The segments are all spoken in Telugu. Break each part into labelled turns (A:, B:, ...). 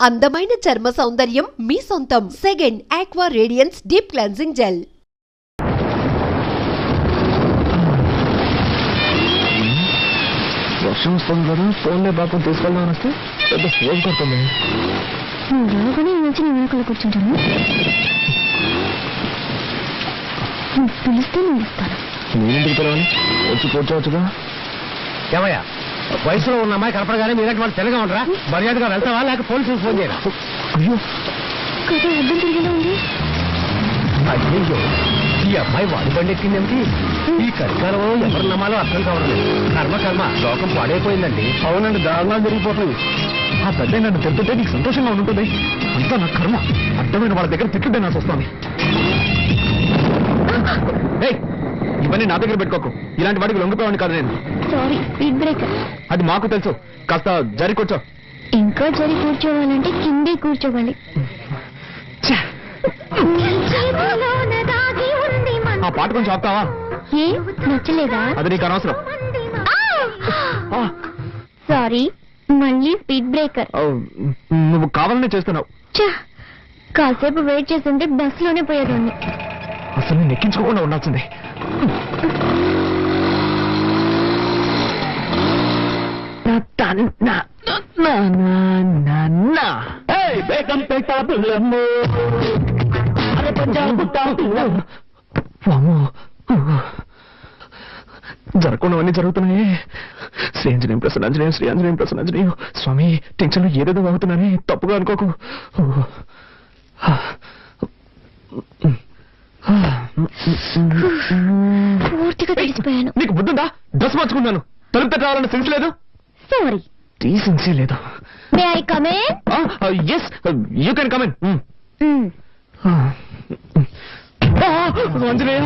A: అందమైన చర్మ సౌందర్యం మీ సొంతం. Second aqua radiance deep cleansing gel.
B: వర్షం వస్తుంది కదా, ఫోన్లే బాబు తీసుకెళ్దామని వస్తే పెద్ద ఫోన్ కొడుతుంది.
C: నేను కూర్చుంటాను, పిలిస్తే నేను వస్తాను.
B: నేనేంటికి పిలవాలి, వచ్చి కూర్చోవచ్చుగా.
D: ఏమయ్యా, వయసులో ఉన్న అమ్మాయి కనపడగానే మీరంటే వాళ్ళు తెల్లగా ఉండరా? మర్యాదగా వెళ్తావా లేక పోలీసులకు ఫోన్ చేయరా?
B: అయ్యో
C: కదా అర్థం తిరిగేలా ఉంది.
D: అయ్యో, ఈ అమ్మాయి వాడి బండి ఎక్కిందేమిటి? ఈ కలికాలంలో ఎవరు నమ్మాలో అర్థం కావట్లేదు. కర్మ లోకం పాడైపోయిందండి.
B: అవునండి, దారుణాలు జరిగిపోతుంది. ఆ పెద్ద నన్ను తిరుగుతుంటే నీకు సంతోషంగా ఉంటుంది. అంతా నా కర్మ. అర్థమైన వాళ్ళ దగ్గర తిట్టుంటే నాకు వస్తుంది. ఇవన్నీ నా దగ్గర పెట్టుకోకు. ఇలాంటి వాడికి లొంగిపోయాను కాదు నేను.
C: Sorry, speed breaker.
B: అది మాకు తెలుసు. కాస్త జరి కూర్చో.
C: ఇంకా జరి కూర్చోవాలంటే కిందే కూర్చోవాలి.
B: ఆ పాట కొంచెం ఆపుతావా?
C: ఏ నచ్చలేదా?
B: అది నీకు అనవసరం.
C: సారీ, మళ్ళీ స్పీడ్ బ్రేకర్.
B: నువ్వు కావాలనే చేస్తున్నావు.
C: కాసేపు వెయిట్ చేస్తుంటే బస్ లోనే పోయేదాన్ని.
B: అసలు నేను ఎక్కించుకోకుండా ఉండాల్సిందే. జరగకుండావన్నీ జరుగుతున్నాయి. శ్రీ ఆంజనేయం ప్రసన్నాంజనేయం, శ్రీ ఆంజనేయం ప్రసన్నాంజనేయం. స్వామి, టెన్షన్ లో ఏదేదో అవుతున్నానే, తప్పుగా అనుకోకు.
C: పూర్తిగా తెలిసిపోయాను.
B: నీకు బుద్ధుందా? డ్రెస్ మార్చుకున్నాను, తలుపు పెట్టాలన్న సెన్స్ లేదు.
C: సారీ,
B: డీసెన్సీ లేదు.
C: May I come in?
B: Yes, you can come in. Anjaneya,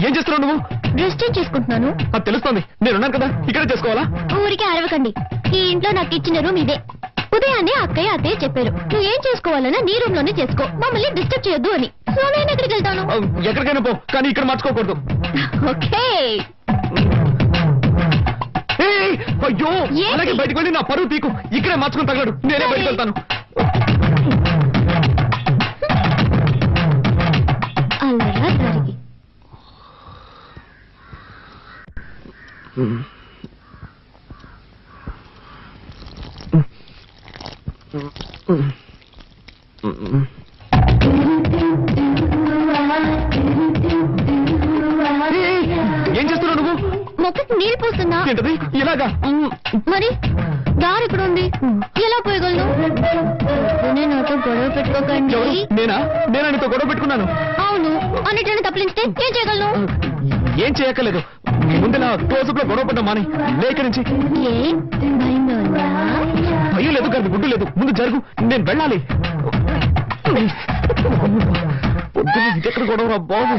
B: ఏం చేస్తున్నావు నువ్వు?
C: డ్రెస్ చేంజ్ చేసుకుంటున్నాను.
B: అది తెలుస్తోంది, నేనున్నాను కదా, ఇక్కడే చేసుకోవాలా?
C: ఊరికి అరవకండి. ఈ ఇంట్లో నాకు ఇచ్చిన రూమ్ ఇదే. ఉదయాన్నే అత్తయ్య చెప్పారు, నువ్వు ఏం చేసుకోవాలన్నా నీ రూమ్ లోనే చేసుకో, మమ్మల్ని డిస్టర్బ్ చేయొద్దు అని. సో నేను ఎక్కడికి వెళ్తాను?
B: ఎక్కడికైనా పో, కానీ ఇక్కడ మార్చుకోకూడదు.
C: ఓకే.
B: అయ్యో, అలాగే బయటకు వెళ్ళి నా పరువు తీకు. ఇక్కడే మార్చుకుని తగలడు, నేనే బయటకు వెళ్తాను.
C: అలా జరిగి
B: ఏం చేస్తున్నావు నువ్వు?
C: మొక్కకి నీళ్ళు పోస్తున్నా.
B: ఏంటది ఇలాగా?
C: మరి దారి ఇక్కడ ఉంది, ఎలా పోయగలను? నాతో గొడవ పెట్టుకోకండి.
B: నేనా నీతో గొడవ పెట్టుకున్నాను?
C: అవును, అన్నిటిని తప్పించితే ఏం చేయగలను?
B: ఏం చేయక్కర్లేదు. ముందులా క్లోజప్ లో గొడవ పడ్డా మాని లేక నుంచి. భయం లేదు కానీ గుడ్డు లేదు. ముందు జరుగు, నేను వెళ్ళాలి. పొద్దున్న ఇంకెక్కడ గొడవ రా బాబు.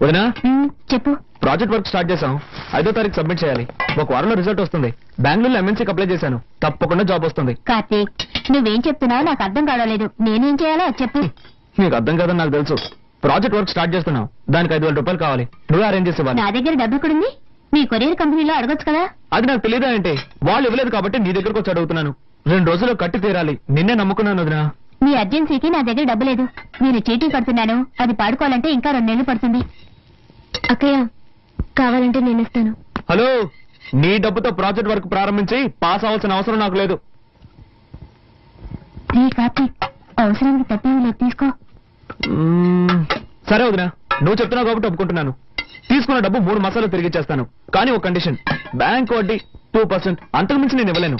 B: వదినా,
C: చెప్పు.
B: ప్రాజెక్ట్ వర్క్ స్టార్ట్ చేశాం. 5వ తారీఖు సబ్మిట్ చేయాలి. ఒక వారంలో రిజల్ట్ వస్తుంది. బెంగళూరులో ఎంఎన్సీకి అప్లై చేశాను. తప్పకుండా జాబ్ వస్తుంది.
C: కార్తీక్, నువ్వేం చెప్తున్నావు నాకు అర్థం కావలేదు. నేనేం చేయాలో చెప్పు.
B: నీకు అర్థం కాదని నాకు తెలుసు. ప్రాజెక్ట్ వర్క్ స్టార్ట్ చేస్తున్నావు, దానికి 5,000 రూపాయలు కావాలి. నువ్వే అరేంజ్ చేసేవాళ్ళు.
C: నా దగ్గర డబ్బు ఎక్కడుంది? నీ కొరియర్ కంపెనీలో అడగొచ్చు కదా.
B: అది నాకు తెలియదా అంటే? వాళ్ళు ఇవ్వలేదు కాబట్టి నీ దగ్గరకు వచ్చి అడుగుతున్నాను. 2 రోజుల్లో కట్టి తీరాలి. నిన్నే నమ్ముకున్నాను వదినా.
C: నీ అర్జెన్సీకి నా దగ్గర డబ్బు లేదు. నేను చీటీ కడుతున్నాను, అది పాడుకోవాలంటే ఇంకా 2 నెలలు పడుతుంది. అక్కయ్య, కావాలంటే నేను ఇస్తాను.
B: హలో, నీ డబ్బుతో ప్రాజెక్ట్ వర్క్ ప్రారంభించి పాస్ అవ్వాల్సిన అవసరం నాకు లేదు.
C: కార్తీక్, అవసరానికి తప్పేమి లేదు, తీసుకో.
B: సరే వదినా, నువ్వు చెప్తున్నావు కాబట్టి ఒప్పుకుంటున్నాను. తీసుకున్న డబ్బు 3 మాసాలు తిరిగి చేస్తాను. కానీ ఒక కండిషన్, బ్యాంక్ వడ్డీ 2%, అంతకు మించి నేను ఇవ్వలేను.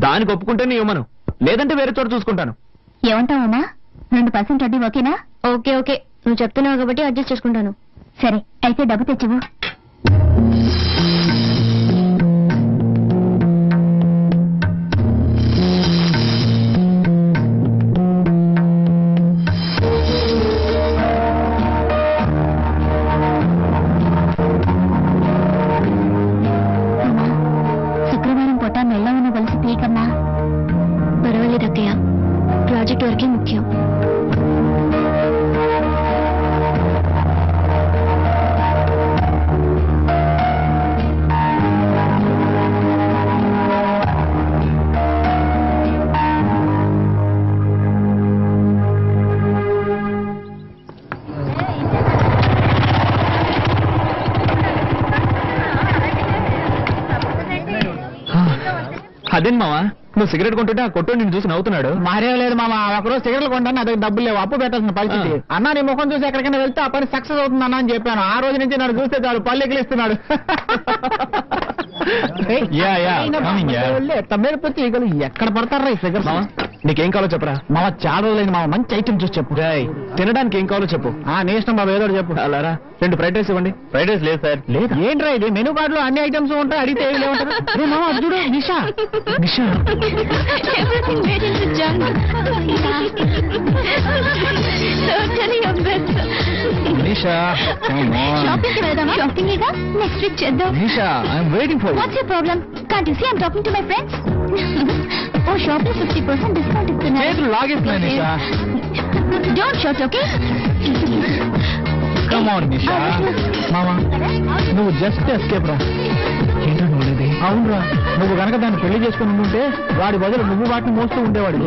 B: దానికి ఒప్పుకుంటే నీ ఇవ్వమను, లేదంటే వేరే చోట చూసుకుంటాను.
C: ఏమంటావమ్మా? 2% వడ్డీ ఓకేనా? ఓకే ఓకే, నువ్వు చెప్తున్నావు కాబట్టి అడ్జస్ట్ చేసుకుంటాను. సరే, అయితే డబ్బు తెచ్చివు. శుక్రవారం పూట మెల్లవన్న కలిసి తీయకమ్మా. పర్వాలేదు అక్కయ్య, ప్రాజెక్ట్ వరకే ముఖ్యం.
B: అదేం మావా నువ్వు సిగరెట్ కొంటుంటే ఆ కొట్టు నిన్ను చూసి నవ్వుతున్నాడు.
D: మారేం లేదు మామ, ఒకరోజు సిగరెట్లు కొంటాను, అదే డబ్బులు లేవు, అప్పు పెట్టాల్సిన పరిస్థితి. అన్నా నీ ముఖం చూసి ఎక్కడికైనా వెళ్తే ఆ పని సక్సెస్ అవుతుంది అన్న అని చెప్పాను. ఆ రోజు నుంచి నన్ను చూస్తే చాలు పళ్ళు ఎక్కిలిస్తున్నాడు. తమ్మేరిపోతే ఈగలు ఎక్కడ పడతారా ఈ సిగరెట్?
B: నీకేం కావాలో చెప్పరా.
D: మామ చాలా రోజులైంది మామ, మంచి ఐటమ్ చూసి చెప్పు.
B: తినడానికి ఏం కావాలో చెప్పు.
D: నీ ఇష్టం బాబు, ఏదో ఒకటి చెప్పు.
B: అలారా 2 ఫ్రైడ్ రైస్ ఇవ్వండి.
D: ఫ్రైడ్ రైస్ లేదు సార్. లేదు ఏంట్రా ఇది, మెనూ కార్డు లో అన్ని ఐటమ్స్ ఉంటాయి, అడిగితే ఏమి లేవుంటారు. మామ అది చూడు, నిషా.
B: నిషా
C: Everything made into junk. Totally a mess.
D: Nisha
C: Shopping కి వెళ్దామా? Shopping ఏగా నెక్స్ట్ వీక్ చేద్దాం.
D: Nisha I'm waiting for.
C: What's your problem? Can't you see I'm talking to my friends? Oh, shopping 50% discount ఇస్తున్నారు.
D: చేతులు లాగేస్తున్నాయి Nisha.
C: Don't shout, okay?
D: Come on Nisha. మామ నువ్వు జస్ట్ ఎస్కేప్ రా.
B: ఏంటో నువ్వులేదే.
D: అవునురా, నువ్వు కనుక దాన్ని పెళ్లి చేసుకుని ఉంటే వాడి బదులు నువ్వు వాటిని మోస్తూ ఉండేవాడు.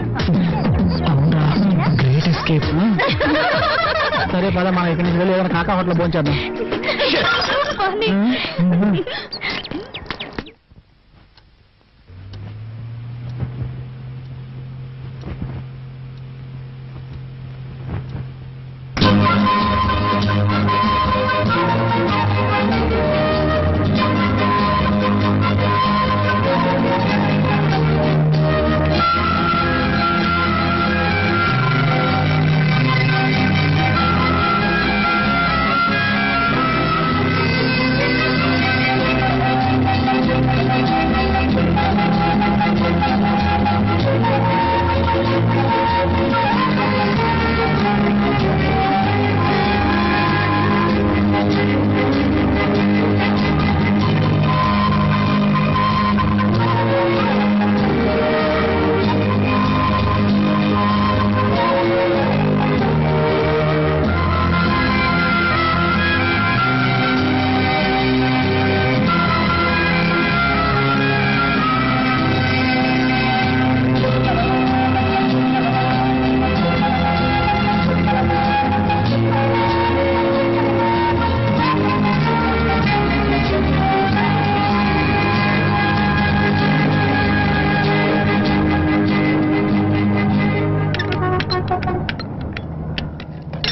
B: అవునా గ్రేట్ ఎస్కేప్.
D: సరే పద, మనం ఇక్కడి నుంచి వెళ్ళి ఏదైనా కాకా హోటల్ భోంచేద్దాం.
C: Funny.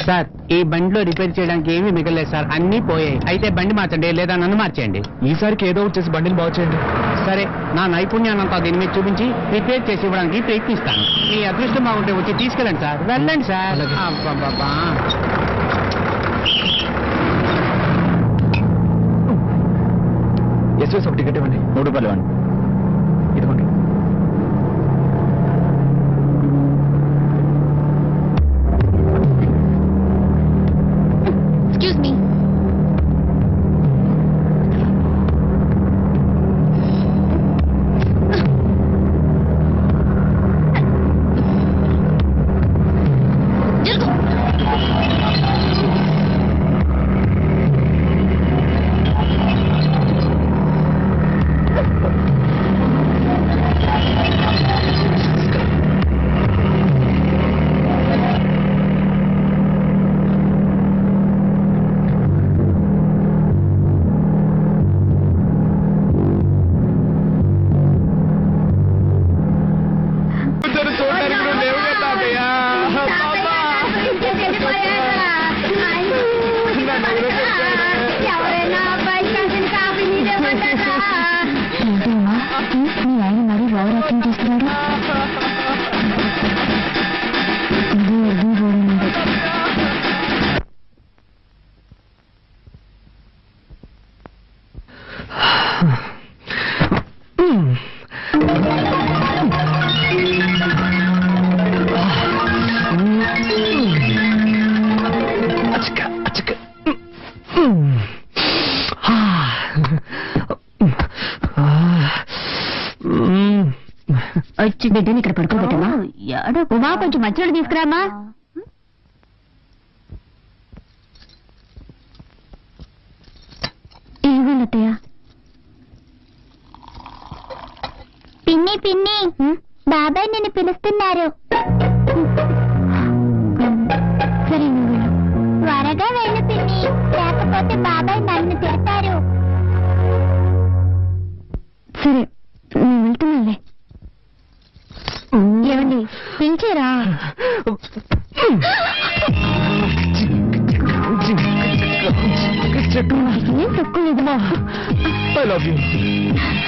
D: సార్ ఈ బండిలో రిపేర్ చేయడానికి ఏమీ మిగలేదు సార్, అన్ని పోయాయి. అయితే బండి మార్చండి లేదా నన్ను మార్చేయండి.
B: ఈసారికి ఏదో ఒకటి చేసి బండిని బాగు చేయండి.
D: సరే, నా నైపుణ్యాన్నంతా దీని మీద చూపించి రిపేర్ చేసి ఇవ్వడానికి ప్రయత్నిస్తాను. మీ అదృష్టం బాగుంటే వచ్చి తీసుకెళ్ళండి సార్. వెళ్ళండి సార్. అబ్బబ్బబ్బా.
B: ఎస్ఎస్ ఒక టికెట్ ఇవ్వండి.
D: 3 రూపాయలు ఇవ్వండి.
B: ఇదిగోండి.
C: Excuse me. వచ్చి బిడ్డని ఇక్కడ పడుకోబెట్టమా? ఉమా కొంచెం మంచినీళ్ళు తీసుకురామా. ఏమన్నయ్య? పిన్ని పిన్ని, బాబాయ్ నిన్ను పిలుస్తున్నారు. సరే నువ్వు వెళ్ళు. త్వరగా వెళ్ళు పిన్ని, లేకపోతే బాబాయ్ నన్ను తిడతారు. సరే నేను వెళ్తున్నానులే. వీల్ చైరా? ఏం తక్కువ లేదు మా.
B: I love you.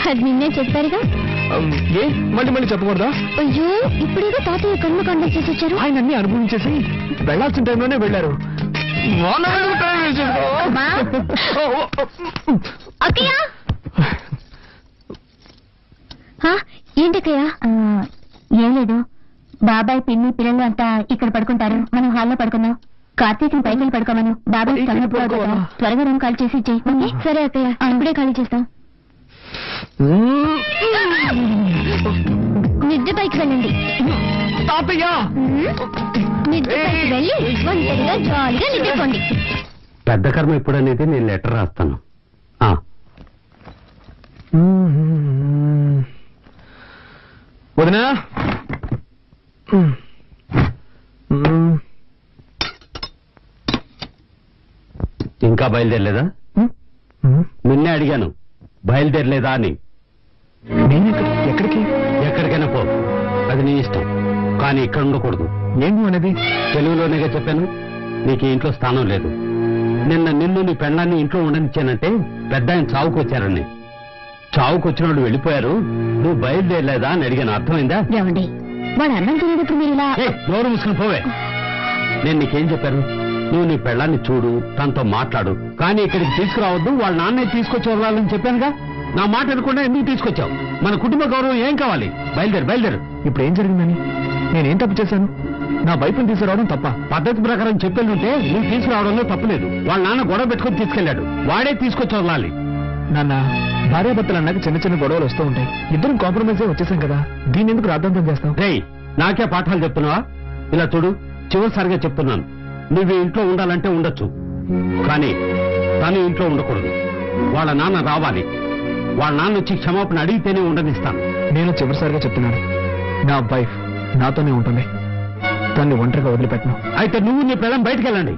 C: అది నిన్నే చెప్పారుగా.
B: ఏ మళ్ళీ మళ్ళీ చెప్పకూడదా?
C: అయ్యో, ఇప్పుడేదో తాతయ్య కన్ను కండక్ట్ చేసి వచ్చారు.
B: ఆయన అన్ని అనుభవించేసి వెళ్లాల్సిన టైంలోనే వెళ్ళారు.
C: అక్కయ్య, ఏంటక్కయ్య? ఏం లేదు, బాబాయ్ పిన్ని పిల్లలు అంతా ఇక్కడ పడుకుంటారు, మనం హాల్లో పడుకుందాం. కార్తీక్ని పైకి వెళ్ళి పడుకోమను. బాబాయ్ త్వరగా రూమ్ ఖాళీ చేసి ఇచ్చేయి. సరే అక్కయ్య, ఇప్పుడే ఖాళీ చేస్తాం. నిద్ర పైకి వెళ్ళండి. నిద్ర పైకి వెళ్ళి ఒంటరిగా జాలీగా నిద్రపోండి.
D: పెద్ద కర్మ ఎప్పుడనేది నేను లెటర్ రాస్తాను.
B: వదినా,
D: ఇంకా బయలుదేరలేదా? నిన్నే అడిగాను, బయలుదేరలేదా అని.
B: నేను ఎక్కడికి?
D: ఎక్కడికైనా పో, అది నీ ఇష్టం, కానీ ఇక్కడ ఉండకూడదు.
B: ఏం అనేది?
D: తెలుగులోనేగా చెప్పాను, నీకు ఈ ఇంట్లో స్థానం లేదు. నిన్ను నీ పెళ్ళాన్ని ఇంట్లో ఉండనిచ్చానంటే పెద్ద ఆయన చావుకొచ్చారని. చావుకొచ్చిన వాళ్ళు వెళ్ళిపోయారు, నువ్వు బయలుదేరలేదా అని అడిగాను. అర్థమైందా?
C: ఏమండి, వాడు అన్నం తినేటప్పుడు మీరు ఇలా
D: నోరు మూసుకుని పోవే. నేను నీకేం చెప్పాను? నువ్వు నీ పెళ్ళాన్ని చూడు, తనతో మాట్లాడు, కానీ ఇక్కడికి తీసుకురావద్దు, వాళ్ళ నాన్నే తీసుకొచ్చి వదలాలని చెప్పానుగా. నా మాట అనుకుంటే ఎందుకు తీసుకొచ్చావు? మన కుటుంబ గౌరవం ఏం కావాలి? బయలుదేరు.
B: ఇప్పుడు ఏం జరిగిందని? నేనేం తప్పు చేశాను? నా వైపుని తీసుకురావడం తప్ప?
D: పద్ధతి ప్రకారం చెప్పేళ్ళుంటే నువ్వు తీసుకురావడంలో తప్పులేదు. వాళ్ళ నాన్న గొడవ పెట్టుకుని తీసుకెళ్లాడు, వాడే తీసుకొచ్చి వదలాలి.
B: నాన్న, భార్యాభర్తలు అన్నాక చిన్న చిన్న గొడవలు వస్తూ ఉంటాయి. ఇద్దరం కాంప్రమైజ్ అయి వచ్చేసాం కదా, దీన్ని ఎందుకు రాద్ధాంతం చేస్తాం?
D: రేయ్, నాకే పాఠాలు చెప్తున్నావా? ఇలా చూడు, చివరిసారిగా చెప్తున్నాను, నువ్వు ఇంట్లో ఉండాలంటే ఉండొచ్చు, కానీ తను ఇంట్లో ఉండకూడదు. వాళ్ళ నాన్న రావాలి, వాళ్ళ నాన్న వచ్చి క్షమాపణ అడిగితేనే ఉండనిస్తాను.
B: నేను చివరిసారిగా చెప్తున్నాను, నా వైఫ్ నాతోనే ఉంటుంది, తన్ని ఒంటరిగా వదిలిపెట్టను.
D: అయితే నువ్వు నీ పిల్లం బయటికి వెళ్ళండి.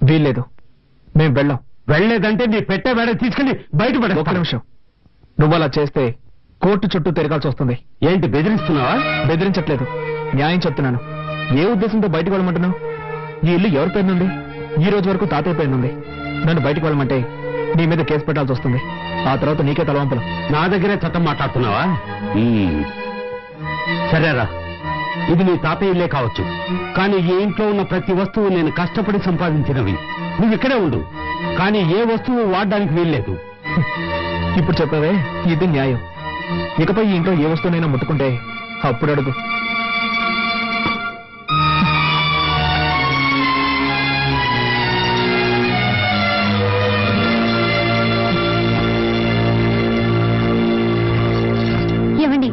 B: వీల్లేదు, మేం వెళ్ళాం.
D: వెళ్ళలేదంటే నీ పెట్టే వేడ తీసుకెళ్లి బయట పడే.
B: ఒక నిమిషం, నువ్వు అలా చేస్తే కోర్టు చుట్టూ తిరగాల్సి వస్తుంది.
D: ఏంటి బెదిరిస్తున్నావా?
B: బెదిరించట్లేదు, న్యాయం చెప్తున్నాను. ఏ ఉద్దేశంతో బయటకు వెళ్ళమంటున్నావు? ఈ ఇల్లు ఎవరి పేరునుంది? ఈ రోజు వరకు తాతయ్య పేరునుంది. నన్ను బయటకు వెళ్ళమంటే నీ మీద కేసు పెట్టాల్సి వస్తుంది. ఆ తర్వాత నీకే తలవంపలు.
D: నా దగ్గరే చట్టం మాట్లాడుతున్నావా? సరేరా, ఇది నీ తాతయ్య ఇల్లే కావచ్చు, కానీ ఈ ఇంట్లో ఉన్న ప్రతి వస్తువు నేను కష్టపడి సంపాదించినవి. నువ్వు ఇక్కడే ఉండు, కానీ ఏ వస్తువు వాడడానికి వీల్లేదు.
B: ఇప్పుడు చెప్పవే, ఇది న్యాయం. ఇకపై ఈ ఇంట్లో ఏ వస్తువునైనా ముట్టుకుంటే అప్పుడు అడుగు.
C: ఏమండి,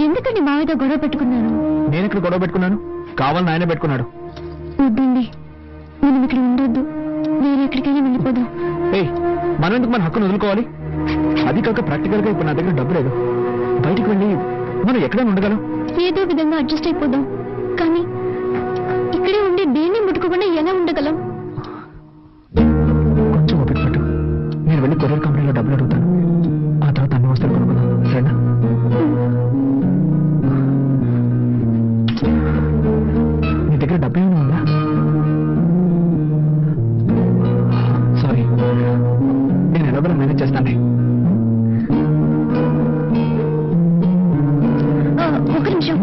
C: ఎందుకండి మావితో గొడవ పెట్టుకున్నాను?
B: నేను ఇక్కడ గొడవ పెట్టుకున్నాను, కావాలని ఆయన పెట్టుకున్నాడు.
C: వద్దండి, మనం ఇక్కడ ఉండొద్దు, వేరే ఎక్కడికైనా వెళ్ళిపోదాం.
B: మనం ఎందుకు మన హక్కును వదులుకోవాలి? అది కాక ప్రాక్టికల్ గా ఇప్పుడు నా దగ్గర డబ్బు లేదు. బయటికి వెళ్ళి మనం ఎక్కడైనా ఉండగలం.
C: ఏదో విధంగా అడ్జస్ట్ అయిపోదాం, కానీ ఇక్కడే ఉండి దేన్ని ముట్టుకోకుండా ఎలా ఉండగలం?
B: కొంచెం ఓపిక పట్టు, నేను వెళ్ళి కొరియర్ కంపెనీలో డబ్బులు అడుగుతాను. ఆ తర్వాత అన్ని వస్తువులు కొనుక్కుందాం, సరేనా? నీ దగ్గర డబ్బు ఏమైనా ఉందా? సారీ, నేను ఎలాగో మేనేజ్ చేస్తాను.
C: ఒక నిమిషం.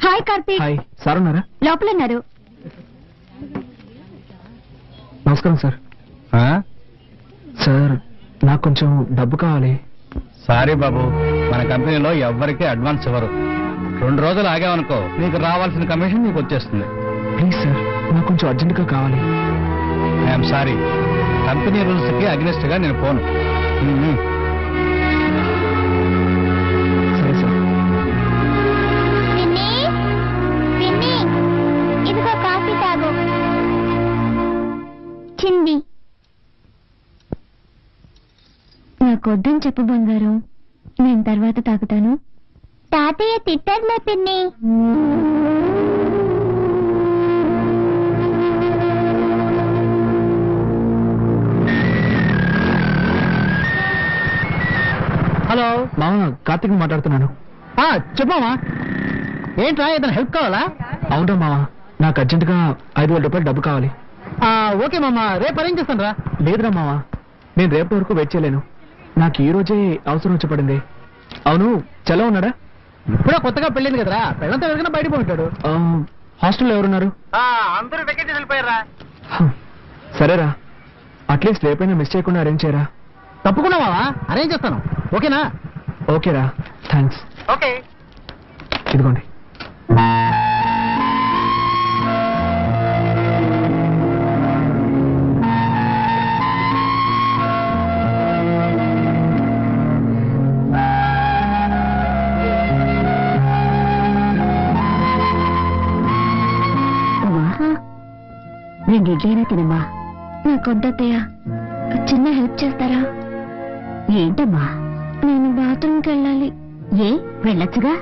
C: హాయ్ కార్తీక్.
B: హాయ్, సార్ ఉన్నారా?
C: లోపల ఉన్నారు.
B: నమస్కారం సార్. సార్, నాకు కొంచెం డబ్బు కావాలి.
D: సారీ బాబు, మన కంపెనీలో ఎవ్వరికీ అడ్వాన్స్ ఇవ్వరు. 2 రోజులు ఆగామనుకో, నీకు రావాల్సిన కమిషన్ నీకు వచ్చేస్తుంది.
B: ప్లీజ్ సార్, నాకు కొంచెం అర్జెంటుగా కావాలి.
D: ఐఎమ్ సారీ, కంపెనీ రూల్స్ కి అగ్నెస్ట్ గా నేను పోను.
C: నాకొద్దని చెప్పు బంగారం, నేను తర్వాత తాగుతాను. తాతయ్య తిట్టర్లే పిన్ని.
B: హలో మామ, కార్తీక్ మాట్లాడుతున్నాను.
E: చెప్పమ్మా. ఏంట్రా, ఏదైనా హెల్ప్ కావాలా?
B: అవునా మామ, నాకు అర్జెంటుగా 5,000 రూపాయలు డబ్బు కావాలి.
E: ఓకే మామ, రేపు అరేంజ్ చేస్తాను రా.
B: లేదురా మామ, నేను రేపటి వరకు వెయిట్ చేయలేను. నాకు ఈ రోజే అవసరం వచ్చి పడింది. అవును, చలో ఉన్నాడా?
E: ఇప్పుడే కొత్తగా పెళ్ళింది కదరా, పెళ్ళంతా ఎవరికైనా బయట పోయింటాడు.
B: హాస్టల్లో ఎవరున్నారు?
E: అందరూ వెకేషన్ వెళ్ళిపోయారా.
B: సరేరా, అట్లీస్ట్ రేపైనా మిస్ చేయకుండా అరేంజ్ చేయరా.
E: తప్పకుండా మావా, అరేంజ్ చేస్తాను. ఓకేనా?
B: ఓకేరా, థ్యాంక్స్.
E: ఓకే.
B: ఇదిగోండి.
C: నేను ఇడ్లైనా తినమ్మా. నాకొద్దత్తయ్య, చిన్న హెల్ప్ చేస్తారా? ఏంటమ్మా? నేను బాత్రూమ్కి వెళ్ళాలి. ఏ, వెళ్ళొచ్చుగా.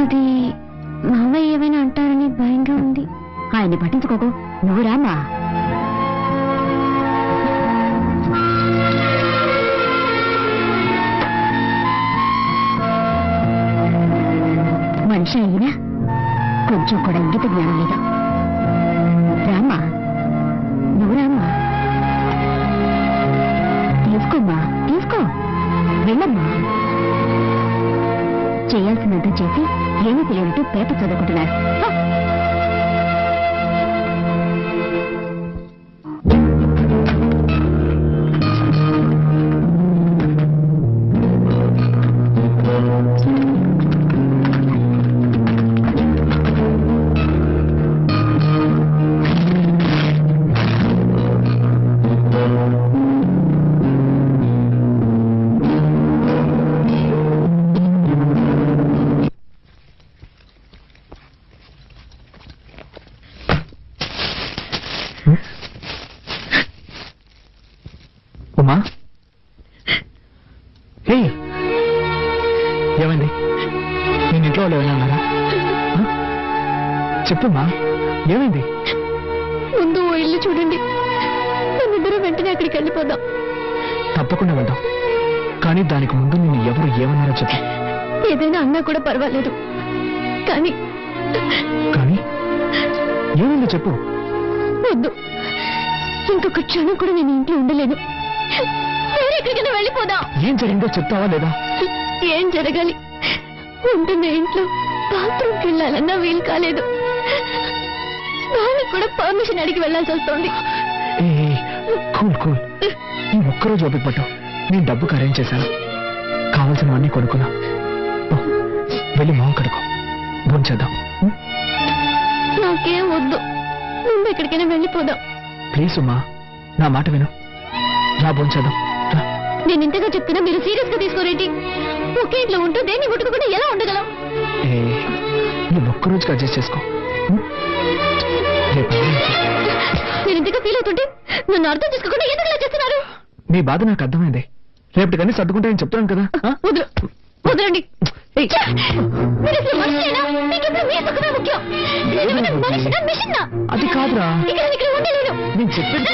C: అది మావయ్య ఏమైనా అంటారని భయంగా ఉంది. ఆయన్ని పట్టించుకోకు, నువ్వు రామా. మనిషి అయినా కొంచెం కూడా ఇంగిత జ్ఞానం లేదు. రామా, నువ్వు రామా. తీసుకోమ్మా, తీసుకో, వెళ్ళమ్మా. చేయాల్సినంత చేసి ఏమీ తెలియనట్టు పేపర్ చదువుకుంటున్నారు.
B: ఉమా, హే, ఏమైంది? నేను ఇంట్లో వాళ్ళు ఎవరైనా ఉన్నారా? చెప్పమ్మా, ఏమైంది?
C: ముందు ఓ ఇల్లు చూడండి, మనిద్దరం వెంటనే అక్కడికి వెళ్ళిపోదాం.
B: తప్పకుండా వెళ్దాం, కానీ దానికి ముందు నిన్ను ఎవరు ఏమన్నారో చెప్పు.
C: ఏదైనా అన్నా కూడా పర్వాలేదు, కానీ
B: కానీ ఏమైందో చెప్పు.
C: వద్దు, ఇంకొక క్షణం కూడా నేను ఇంట్లో ఉండలేను. వేరే ఎక్కడికైనా వెళ్ళిపోదాం.
B: ఏం జరిగిందో చెప్తావా లేదా?
C: ఏం జరగాలి? ఉంటున్న ఇంట్లో బాత్రూమ్కి వెళ్ళాలన్నా వీలు కాలేదు. దానికి కూడా పర్మిషన్ అడిగి వెళ్ళాల్సి వస్తుంది.
B: కూల్ కూల్, ఈ ఒక్కరోజు ఓపిక పట్టు. నేను డబ్బుకి అరేంజ్ చేశాను, కావాల్సినవన్నీ కొనుక్కున్నా. వెళ్ళి మొహం కడుకో, భోంచేద్దాం.
C: నాకేం వద్దు, ముందు ఎక్కడికైనా వెళ్ళిపోదాం.
B: ప్లీజ్ ఉమా, నా మాట విను. రా, భోంచేద్దాం.
C: నేను ఇంతగా చెప్తున్నా మీరు సీరియస్ గా తీసుకోరేంటి? ఒకే ఇంట్లో ఉంటూ దేన్ని ముట్టుకోకుండా ఎలా ఉండగలం?
B: నువ్వు ఒక్కరోజుకి అడ్జస్ట్ చేసుకో.
C: నేను ఇంతగా ఫీల్ అవుతుంటే నన్ను అర్థం చేసుకోకుండా ఎందుకు ఇలా చేస్తున్నారు?
B: నీ బాధ నాకు అర్థమైంది. రేపటికన్నీ సర్దుకుంటే నేను చెప్తాను కదా.
C: వదలండి. మీరు అసలు మనిషేనా? మీకెప్పుడు మీ సుఖమే ముఖ్యం. నేనేమైనా మనిషినా, మిషన్నా?
B: అది కాదురా,
C: ఇక్కడ ఉండలేను.
B: నేను చెప్పింది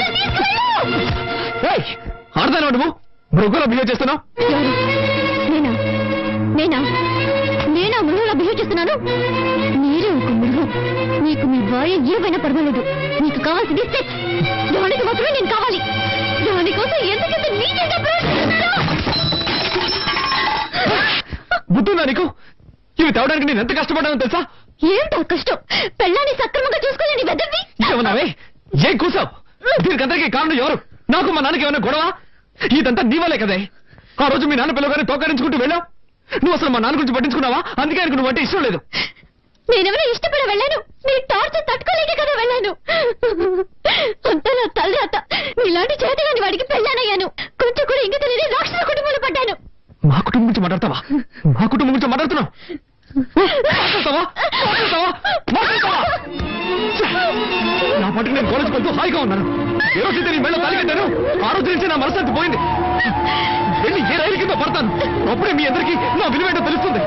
B: ఆడదాను. నువ్వు మృగంలో బిహేవ్ చేస్తున్నావు.
C: నేనా నేనా నేనా మృగంలా బిహేవ్ చేస్తున్నాను? మీరే ఒక మృగం. మీకు మీ భార్య ఏమైనా పర్వాలేదు. మీకు కావాల్సింది సెక్స్. దానికి మాత్రమే నేను కావాలి. దానికోసం ఎందుకంటే నీకేంటో
B: బుద్ధుందా నీకు? ఇవి తేవడానికి నేను ఎంత కష్టపడ్డానో తెలుసా?
C: ఏమిటో కష్టం? పెళ్ళాన్ని సక్రమంగా చూసుకోలేని వెదవి.
B: ఏమన్నావే? ఏం కూసావు? దీనికందరికీ కారణం ఎవరు? నాకు మా నాన్నకి ఏమైనా గొడవ? ఇదంతా నీ వల్లే కదే. ఆ రోజు మీ నాన్న పిల్లగానే తోకరించుకుంటూ వెళ్ళావు. నువ్వు అసలు మా నాన్న గురించి పట్టించుకున్నావా? అందుకే ఆయనకు నువ్వు అంటే ఇష్టం లేదు.
C: నేనెవరో ఇష్టపడి వెళ్ళాను. నీ టార్చర్ తట్టుకోలేకే కదా వెళ్ళాను. అంతా నా తలరాత. నీలాంటి చేతగాని వాడికి పెళ్ళానయ్యాను. కొంచెం కూడా ఇంక తెలియని రాక్షస కుటుంబంలో పడ్డాను.
B: మా కుటుంబం గురించి మాట్లాడతావా? మా కుటుంబం గురించి మాట్లాడుతున్నావు? నా పాటికి నేను కాలేజ్కి వెళ్తూ హాయిగా ఉన్నాను. ఏ రోజైతే నీ మెళ్ళ తాలికెట్టాను ఆ రోజు నుంచి నా మనశ్శాంతి పోయింది. అప్పుడే మీ అందరికీ నా విలువేంటో తెలుస్తుంది